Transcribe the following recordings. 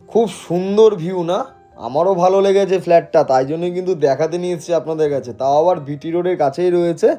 খুব সুন্দর ভিউ না? আমারও ভালো লেগেছে ফ্ল্যাটটা, তাই জন্যই কিন্তু দেখাতে নিয়ে এসেছি আপনাদের কাছে। তাও আবার বিটি রোডের কাছেই রয়েছে,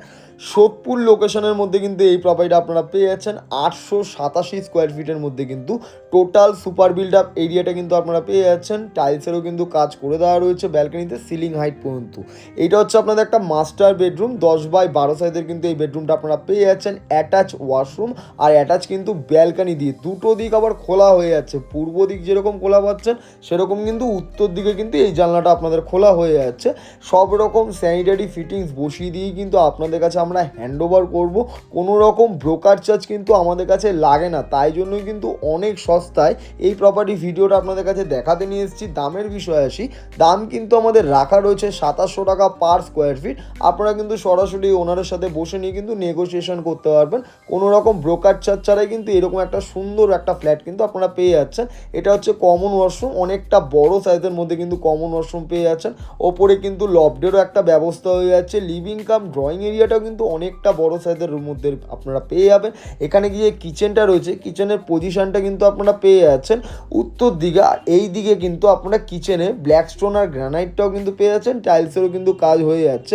সোদপুর লোকেশনের মধ্যে কিন্তু এই প্রপার্টিটা আপনারা পেয়ে যাচ্ছেন 887 স্কোয়ার ফিটের মধ্যে কিন্তু টোটাল সুপার বিল্ড আপ এরিয়াটা কিন্তু আপনারা পেয়ে যাচ্ছেন। টাইলসেরও কিন্তু কাজ করে দেওয়া রয়েছে ব্যালকনিতে সিলিং হাইট পর্যন্ত। এইটা হচ্ছে আপনাদের একটা মাস্টার বেডরুম, 10x12 সাইজের কিন্তু এই বেডরুমটা আপনারা পেয়ে যাচ্ছেন। অ্যাটাচ ওয়াশরুম আর অ্যাটাচ কিন্তু ব্যালকনি দিয়ে, দুটো দিক আবার খোলা হয়ে যাচ্ছে। পূর্ব দিক যেরকম খোলা পাচ্ছেন সেরকম কিন্তু উত্তর দিকে কিন্তু এই জানলাটা আপনাদের খোলা হয়ে যাচ্ছে। সব রকম স্যানিটারি ফিটিংস বসিয়ে দিয়েই কিন্তু আপনাদের কাছে আমরা হ্যান্ড ওভার করবো। কোনো রকম ব্রোকার চার্জ কিন্তু আমাদের কাছে লাগে না, তাই জন্যই কিন্তু অনেক সস্তায় এই প্রপার্টি ভিডিওটা আপনাদের কাছে দেখাতে নিয়ে এসেছি। দামের বিষয়ে আসি, দাম কিন্তু আমাদের রাখা রয়েছে 2700 টাকা পার স্কোয়ার ফিট। আপনারা কিন্তু সরাসরি ওনারের সাথে বসে নিয়ে কিন্তু নেগোসিয়েশন করতে পারবেন। কোনো রকম ব্রোকার চার্জ ছাড়াই কিন্তু এরকম একটা সুন্দর একটা ফ্ল্যাট কিন্তু আপনারা পেয়ে যাচ্ছেন। এটা হচ্ছে কমন ওয়াশরুম, অনেকটা বড় সাইজের মধ্যে কিন্তু কমন ওয়াশরুম পেয়ে যাচ্ছেন। ওপরে কিন্তু লফটেরও একটা ব্যবস্থা হয়ে যাচ্ছে। লিভিং কাম ড্রয়িং এরিয়াটাও কিন্তু অনেকটা বড় সাইজের মধ্যে আপনারা পেয়ে যাবেন। এখানে গিয়ে কিচেনটা রয়েছে, কিচেনের পজিশনটা কিন্তু আপনারা পেয়ে যাচ্ছেন উত্তর দিকে। আর এই দিকে কিন্তু আপনারা কিচেনে ব্ল্যাক স্টোন আর গ্রানাইটটাও কিন্তু পেয়ে যাচ্ছেন। টাইলসেরও কিন্তু কাজ হয়ে যাচ্ছে।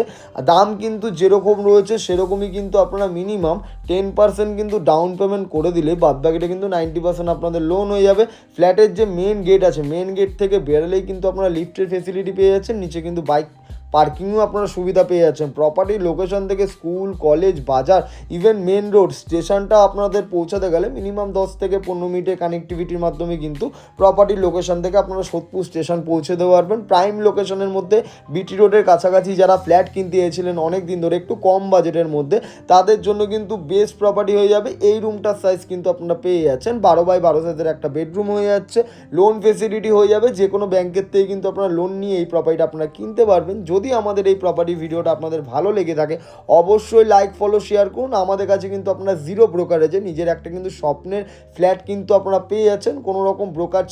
দাম কিন্তু যেরকম রয়েছে সেরকমই কিন্তু আপনারা মিনিমাম 10% কিন্তু ডাউন পেমেন্ট করে দিলে বাদবাকিটা কিন্তু 90% আপনাদের লোন হয়ে যাবে। ফ্ল্যাটের যে মেন গেট আছে, মেন গেট থেকে বেরোলেই কিন্তু আপনারা লিফটের ফেসিলিটি পেয়ে যাচ্ছেন। নিচে কিন্তু বাইক পার্কিংও আপনারা সুবিধা পেয়ে যাচ্ছেন। প্রপার্টির লোকেশন থেকে স্কুল, কলেজ, বাজার, ইভেন মেন রোড স্টেশনটা আপনাদের পৌঁছাতে গেলে মিনিমাম 10 থেকে 15 মিনিটের কানেক্টিভিটির মাধ্যমে কিন্তু প্রপার্টির লোকেশন থেকে আপনারা সোদপুর স্টেশন পৌঁছে দিতে পারবেন। প্রাইম লোকেশনের মধ্যে বিটি রোডের কাছাকাছি যারা ফ্ল্যাট কিনতে এসেছিলেন অনেক দিন ধরে একটু কম বাজেটের মধ্যে, তাদের জন্য কিন্তু বেস্ট প্রপার্টি হয়ে যাবে। এই রুমটার সাইজ কিন্তু আপনারা পেয়ে যাচ্ছেন 12x12 সাইজের একটা বেডরুম হয়ে যাচ্ছে। লোন ফেসিলিটি হয়ে যাবে, যে কোনো ব্যাংকের থেকে কিন্তু আপনারা লোন নিয়ে এই প্রপার্টিটা আপনারা কিনতে পারবেন। যদি আমাদের এই প্রপার্টি ভিডিওটা আপনাদের ভালো লেগে থাকে অবশ্যই লাইক, ফলো, শেয়ার করুন। আমাদের কাছে কিন্তু আপনারা জিরো ব্রোকারেজে নিজের একটা কিন্তু স্বপ্নের ফ্ল্যাট কিন্তু আপনারা পেয়ে যাচ্ছেন। কোনো রকম ব্রোকার